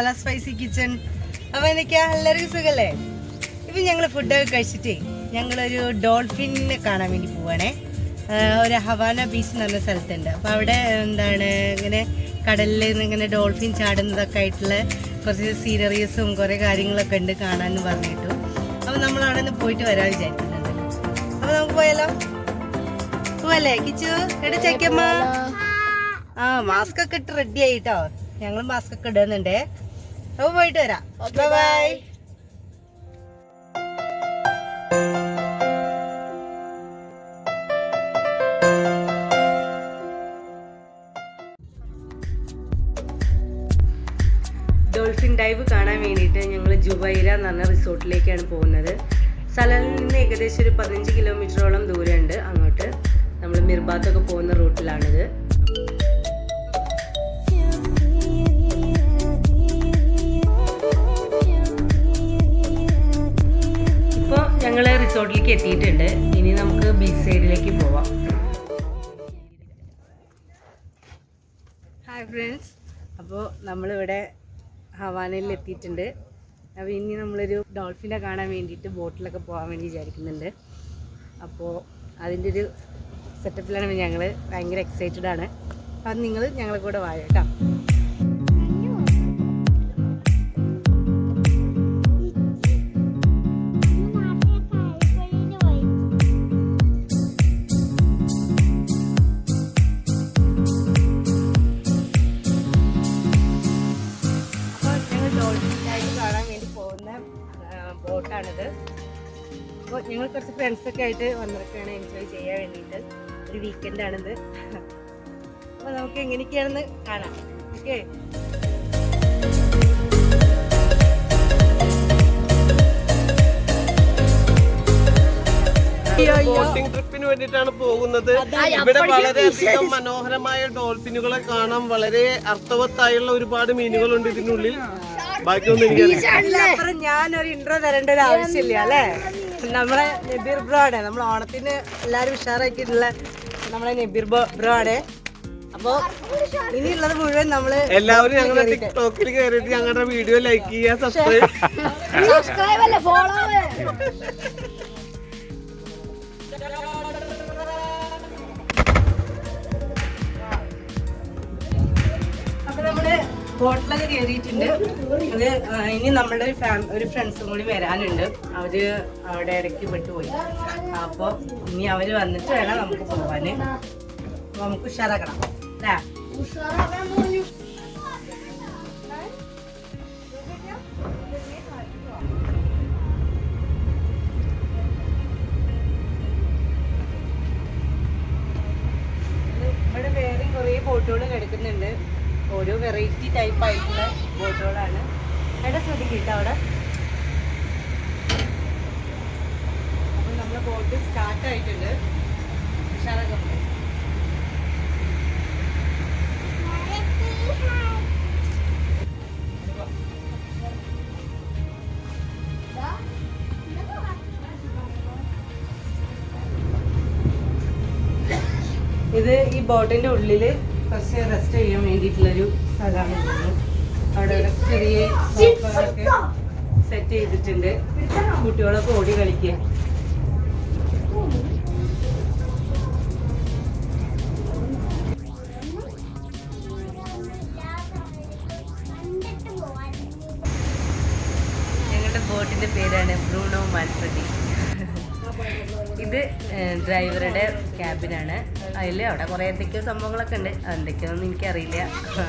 Masala Spicy Kitchen. അപ്പോൾ എല്ലാവർക്കും സുഖല്ലേ? ഇപ്പം ഞങ്ങൾ ഫുഡൊക്കെ കഴിച്ചിട്ടേ ഞങ്ങളൊരു ഡോൾഫിനെ കാണാൻ വേണ്ടി പോവാണേ. ഒരു ഹവാന ബീച്ച് എന്ന് പറഞ്ഞ സ്ഥലത്തുണ്ട്. അപ്പോൾ അവിടെ ഇങ്ങനെ കടലിൽ നിന്ന് ഇങ്ങനെ ഡോൾഫിൻ ചാടുന്നതൊക്കെ ആയിട്ടുള്ള കുറച്ച് സീനറീസും കുറേ കാര്യങ്ങളൊക്കെ ഉണ്ട് കാണാമെന്ന് പറഞ്ഞിട്ടു. അപ്പോൾ നമ്മൾ അവിടെ നിന്ന് പോയിട്ട് വരാൻ വിചാരിക്കുന്നുണ്ട്. അപ്പോൾ നമുക്ക് പോയാലോ? പോവല്ലേ കിച്ചു? എവിടെ ചെക്കമ്മ? മാസ്ക് ഒക്കെ ഇട്ട് റെഡി ആയിട്ടോ. ഞങ്ങൾ മാസ്ക് ഒക്കെ ഇടുന്നുണ്ടേ. അപ്പോൾ പോയിട്ട് വരാം. Bye bye. ഡോൾഫിൻ ഡൈവ് കാണാൻ വേണ്ടിയിട്ട് ഞങ്ങൾ ജുവൈര എന്ന് പറഞ്ഞ റിസോർട്ടിലേക്കാണ് പോകുന്നത്. സലാലിൽ നിന്ന് ഏകദേശം ഒരു 15 കിലോമീറ്ററോളം ദൂരമുണ്ട് അങ്ങോട്ട്. നമ്മൾ മിർബാത്തൊക്കെ പോകുന്ന റൂട്ടിലാണിത്. ഇപ്പോൾ ഞങ്ങൾ റിസോർട്ടിലേക്ക് എത്തിയിട്ടുണ്ട്. ഇനി നമുക്ക് ബീച്ച് സൈഡിലേക്ക് പോവാം. ഹായ് ഫ്രണ്ട്സ്, അപ്പോൾ നമ്മളിവിടെ ഹവാനയിൽ എത്തിയിട്ടുണ്ട്. അപ്പോൾ ഇനി നമ്മളൊരു ഡോൾഫിനെ കാണാൻ വേണ്ടിയിട്ട് ബോട്ടിലൊക്കെ പോകാൻ വേണ്ടി വിചാരിക്കുന്നുണ്ട്. അപ്പോൾ അതിൻ്റെ ഒരു സെറ്റപ്പിലാണ് ഞങ്ങൾ. ഭയങ്കര എക്സൈറ്റഡ് ആണ്. അത് നിങ്ങൾ ഞങ്ങളെ കൂടെ വായ കേട്ടോ. ബോട്ടാണിത്. അപ്പോൾ ഞങ്ങൾ കുറച്ച് ഫ്രണ്ട്സൊക്കെ ആയിട്ട് വന്നിരിക്കുകയാണ് എൻജോയ് ചെയ്യാൻ വേണ്ടിയിട്ട്. ഒരു വീക്കെൻഡാണിത്. അപ്പോൾ നമുക്ക് എങ്ങനെയൊക്കെയാണെന്ന് കാണാം. ഓക്കെ, ബോട്ടിംഗ് ട്രിപ്പിന് വേണ്ടിയിട്ടാണ് പോകുന്നത്. ഇവിടെ വളരെയധികം മനോഹരമായ ഡോൾഫിനുകളെ കാണാം. വളരെ അർത്ഥവത്തായുള്ള ഒരുപാട് മീനുകളുണ്ട് ഇതിനുള്ളിൽ. ബാക്കിയൊന്നും എനിക്കറിയാം. ഞാനൊരു ഇൻട്രോ തരേണ്ട ഒരു ആവശ്യമില്ല അല്ലേ? നമ്മളെ നബീർ ബ്രോ ആണ്. നമ്മൾ ഓണത്തിന് എല്ലാവരും ഉഷാറാക്കിയിട്ടുള്ള നമ്മളെ നബീർ ബ്രോ ആണ്. അപ്പോ ഇനിയുള്ളത് മുഴുവൻ നമ്മള് എല്ലാവരും ഞങ്ങളുടെ ടിക്ടോക്കിൽ കയറിയിട്ട് ഞങ്ങളുടെ വീഡിയോ ലൈക്ക് ചെയ്യുക, സബ്സ്ക്രൈബ് അല്ല ഫോളോ. അപ്പൊ നമ്മള് ബോട്ടിലൊക്കെ കയറിയിട്ടുണ്ട്. അത് ഇനി നമ്മളുടെ ഒരു ഫ്രണ്ട്സും കൂടി വരാനുണ്ട്. അവര് അവിടെ ഇടയ്ക്ക് വിട്ടുപോയി. അപ്പോൾ ഇനി അവര് വന്നിട്ട് വേണം നമുക്ക് പോവാന്. നമുക്ക് ഉഷാറാക്കണം അല്ലേ? ഇവിടെ വേറെയും കുറേ ബോട്ടുകൾ കിടക്കുന്നുണ്ട്. ഓരോ വെറൈറ്റി ടൈപ്പ് ആയിട്ടുള്ള ബോട്ടുകളാണ്. അവിടെ ശ്രദ്ധിക്കട്ടോ അവിടെ. അപ്പോൾ നമ്മുടെ ബോട്ട് സ്റ്റാർട്ട് ആയിട്ടുണ്ട്. ഉഷാറാക്കാൻ ഇത് ഈ ബോട്ടിന്റെ ഉള്ളില് കുറച്ച് റെസ്റ്റ് ചെയ്യാൻ വേണ്ടിയിട്ടുള്ളൊരു സ്ഥലമാണ്. അവിടെ ചെറിയ സോഫകളൊക്കെ സെറ്റ് ചെയ്തിട്ടുണ്ട്. കുട്ടികളൊക്കെ ഓടി കളിക്കുക. ഞങ്ങളുടെ ബോട്ടിന്റെ പേരാണ് ബ്രൂണോ മാൽഫ്രഡി. ഇത് ഡ്രൈവറുടെ ക്യാബിനാണ്. അതിൽ അവിടെ കുറേ എന്തൊക്കെയോ സംഭവങ്ങളൊക്കെ ഉണ്ട്. എന്തൊക്കെയൊന്നും എനിക്കറിയില്ല.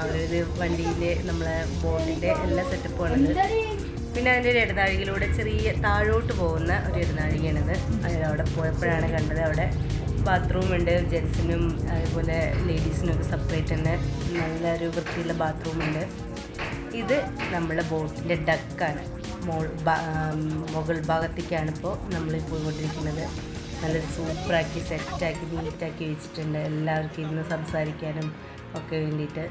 അവരൊരു വണ്ടിയിലെ നമ്മളെ ബോട്ടിൻ്റെ എല്ലാ സെറ്റപ്പുമാണിത്. പിന്നെ അതിൻ്റെ ഒരു ഇടനാഴികയിലൂടെ ചെറിയ താഴോട്ട് പോകുന്ന ഒരു ഇടനാഴികയാണിത്. അവിടെ പോയപ്പോഴാണ് കണ്ടത്. അവിടെ ബാത്റൂം ഉണ്ട്. ജെൻസിനും അതുപോലെ ലേഡീസിനും ഒക്കെ സെപ്പറേറ്റ് തന്നെ നല്ലൊരു വൃത്തിയുള്ള ബാത്റൂം ഉണ്ട്. ഇത് നമ്മളെ ബോട്ടിൻ്റെ ഡക്കാണ്. മുകൾ ഭാഗത്തേക്കാണ് ഇപ്പോൾ നമ്മൾ പോയിക്കൊണ്ടിരിക്കുന്നത്. നല്ല സൂപ്പറാക്കി സെറ്റാക്കി നീറ്റാക്കി വെച്ചിട്ടുണ്ട്. എല്ലാവർക്കും ഇരുന്ന് സംസാരിക്കാനും ഒക്കെ വേണ്ടിയിട്ട്.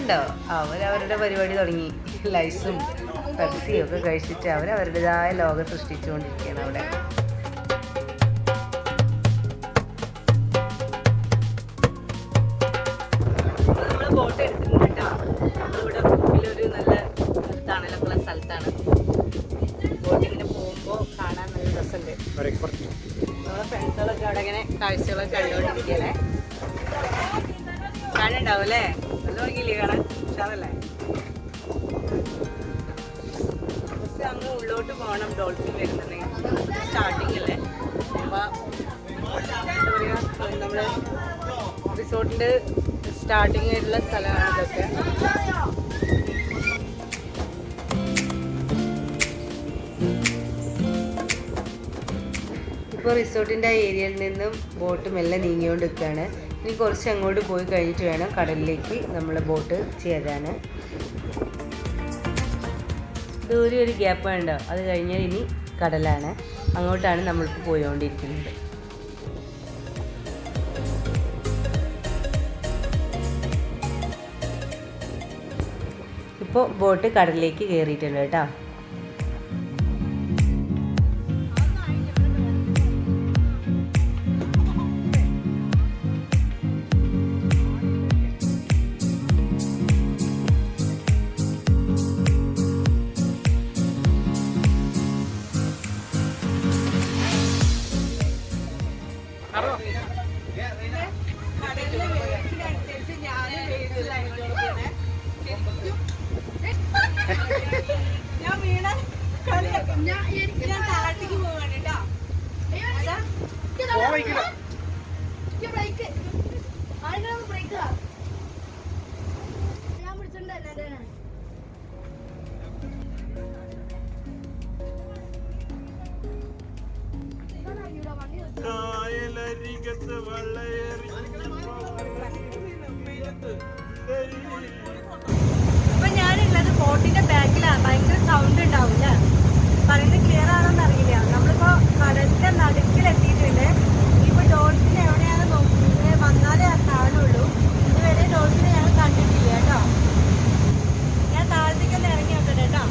കണ്ടോ, അവരവരുടെ പരിപാടി തുടങ്ങി. ലൈസും പെപ്സിയും ഒക്കെ കഴിച്ചിട്ട് അവരവരുടേതായ ലോകം സൃഷ്ടിച്ചുകൊണ്ടിരിക്കുകയാണ് അവിടെ. നമ്മൾ ബോട്ട് എടുത്തിട്ടുണ്ട് കേട്ടോ. ഇവിടെ മുമ്പിലൊരു നല്ല തണലൊക്കെയുള്ള സ്ഥലത്താണ്. ബോട്ടിങ്ങിന് പോകുമ്പോൾ കാണാൻ നല്ല രസമുണ്ട്. നമ്മളെ ഫ്രണ്ട്സുകളൊക്കെ അവിടെ ഇങ്ങനെ കാഴ്ചകളൊക്കെ കണ്ടുകൊണ്ടിരിക്കുകയല്ലേ. കാണുന്നുണ്ടാവും അല്ലേ? നല്ല ഭംഗിയില്ലേ കാണാൻ? ഉഷാറല്ലേ? പക്ഷെ അങ്ങ് ഉള്ളോട്ട് പോകണം ഡോൾഫിൻ വരുന്നത്. സ്റ്റാർട്ടിങ് അല്ലേ? അപ്പോൾ എന്താ പറയുക, നമ്മള് റിസോർട്ടിൻ്റെ സ്റ്റാർട്ടിങ് ആയിട്ടുള്ള സ്ഥലമാണ് ഇതൊക്കെ. ഇപ്പോൾ റിസോർട്ടിൻ്റെ ആ ഏരിയയിൽ നിന്നും ബോട്ട് മെല്ലെ നീങ്ങിക്കൊണ്ട് നിൽക്കുകയാണ്. ഇനി കുറച്ച് അങ്ങോട്ട് പോയി കഴിഞ്ഞിട്ട് വേണം കടലിലേക്ക് നമ്മൾ ബോട്ട് ചേരാൻ. ദൂരെ ഒരു ഗ്യാപ്പ് ഉണ്ടോ, അത് കഴിഞ്ഞാൽ ഇനി കടലാണ്. അങ്ങോട്ടാണ് നമ്മളിപ്പോൾ പോയിക്കൊണ്ടിരിക്കുന്നത്. ഇപ്പോൾ ബോട്ട് കടലിലേക്ക് കയറിയിട്ടുണ്ട് കേട്ടോ. ഇപ്പൊ ഞാനുള്ളത് ബോട്ടിന്റെ ബാക്കിലാണ്. ഭയങ്കര സൗണ്ട് ഉണ്ടാവില്ല. പറയുന്നത് ക്ലിയർ ആണോന്ന് അറിയില്ല. നമ്മളിപ്പോ കടലിന്റെ നടുക്കിലെത്തിയിട്ടുണ്ട്. ഇപ്പൊ ഡോൾഫിൻ എവിടെയാണ് നോക്കുന്നത്, വന്നാലേ കാണുള്ളൂ. ഇതുവരെ ഡോൾഫിനെ ഞങ്ങൾ കണ്ടിട്ടില്ല കേട്ടോ. ഞാൻ താഴത്തേക്കൊന്ന് ഇറങ്ങി നോക്കട്ടെ കേട്ടോ.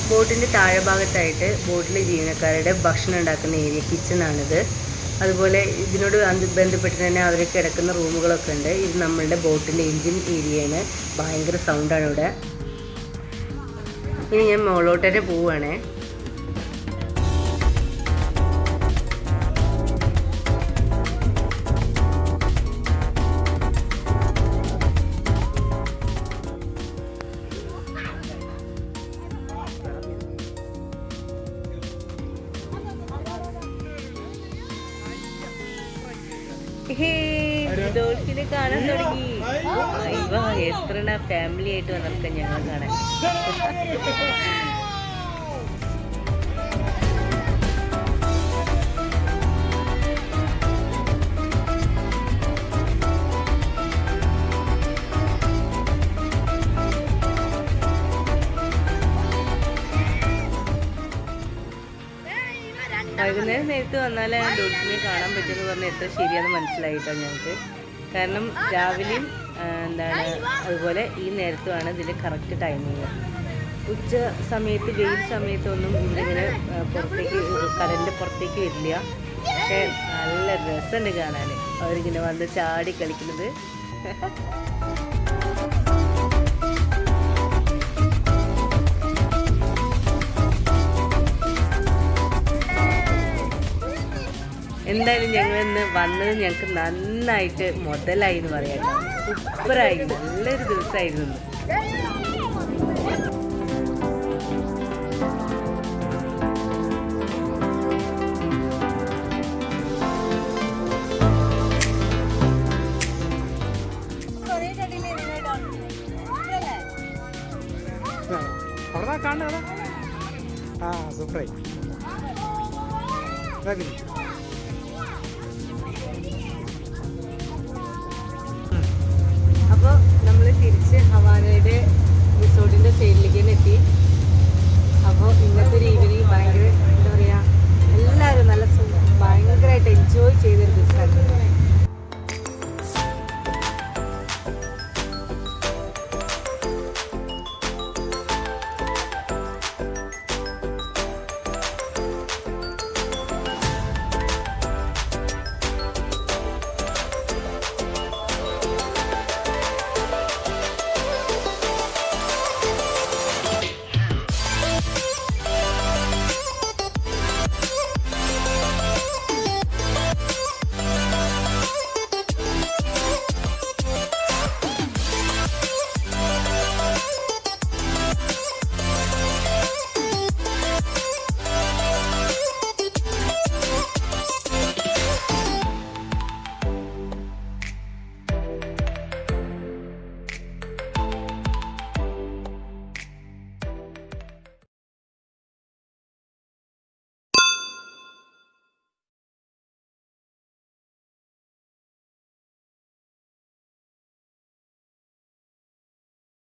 ബോട്ടിൻ്റെ താഴെ ഭാഗത്തായിട്ട് ബോട്ടിലെ ജീവനക്കാരുടെ ഭക്ഷണം ഉണ്ടാക്കുന്ന ഏരിയ, കിച്ചണാണിത്. അതുപോലെ ഇതിനോട് ബന്ധപ്പെട്ട് തന്നെ അവർ കിടക്കുന്ന റൂമുകളൊക്കെ ഉണ്ട്. ഇത് നമ്മളുടെ ബോട്ടിൻ്റെ എൻജിൻ ഏരിയയാണ്. ഭയങ്കര സൗണ്ടാണ് ഇവിടെ. ഇനി ഞാൻ മുകളിലോട്ട് തന്നെ പോവുകയാണേ. ഡോൾഫിനെ കാണാൻ തുടങ്ങി. എത്ര ഫാമിലി ആയിട്ട് വന്നിരിക്കാം ഞങ്ങൾ കാണാൻ. വൈകുന്നേരം നേരത്ത് വന്നാലേ ഡോൾഫിനെ കാണാൻ പറ്റുമെന്ന് പറഞ്ഞാൽ എത്ര ശരിയാണെന്ന് മനസ്സിലായിട്ടോ ഞങ്ങൾക്ക്. കാരണം രാവിലെയും അതുപോലെ ഈ നേരത്തുമാണ് ഇതിൻ്റെ കറക്റ്റ് ടൈമിങ്. ഉച്ച സമയത്ത് വെയിൽ സമയത്തൊന്നും ഇവരിങ്ങനെ പുറത്തേക്ക് കടലിൻ്റെ പുറത്തേക്ക് വരില്ല. പക്ഷേ നല്ല രസമുണ്ട് കാണാൻ. അവരിങ്ങനെ വന്ന് ചാടി കളിക്കുന്നത്. എന്തായാലും ഞങ്ങളിന്ന് വന്നത് ഞങ്ങൾക്ക് നന്നായിട്ട് മുതലായി എന്ന് പറയാം. സൂപ്പറായി, നല്ലൊരു ദിവസമായിരുന്നു. അവിടെ കാണുന്നത് ആ സൂപ്പറായി. അപ്പോൾ നമ്മൾ തിരിച്ച് ഹവാനയുടെ